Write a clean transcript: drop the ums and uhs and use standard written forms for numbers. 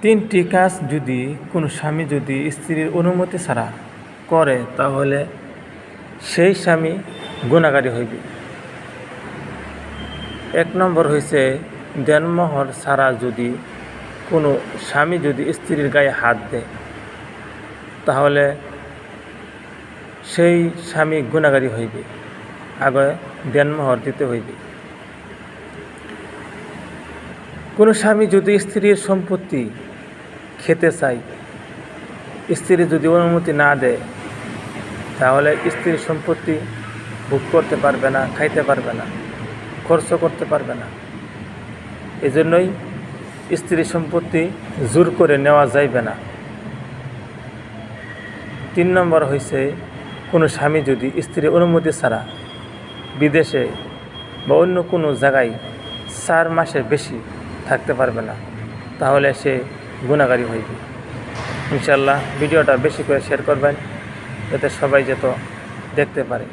তিনটি কাজ যদি কোনো স্বামী যদি স্ত্রীর অনুমতি ছাড়া করে তাহলে সেই স্বামী গুনাহগারী হইবে। 1 নম্বর হইছে দেনমোহর ছাড়া যদি কোনো স্বামী যদি স্ত্রীর গায়ে হাত দেয় তাহলে সেই স্বামী গুনাহগারী হইবে, আগে দেনমোহর দিতে হইবে। কোনো স্বামী যদি স্ত্রীর সম্পত্তি খেতে চায়, স্ত্রী যদি অনুমতি না দেয় তাহলে স্ত্রীর সম্পত্তি ভোগ করতে পারবে না, খাইতে পারবে না, খরচ করতে পারবে না। এজন্যই স্ত্রীর সম্পত্তি জোর করে নেওয়া যাইবে না। 3 নম্বর হইছে কোনো স্বামী যদি স্ত্রীর অনুমতি ছাড়া বিদেশে বা অন্য কোনো জায়গায় 4 মাসের বেশি থাকতে পারবে না, তাহলে সে গুনাহগারী হইবে। ইনশাআল্লাহ ভিডিওটা বেশি করে শেয়ার করবেন যাতে সবাই যেত দেখতে পারে।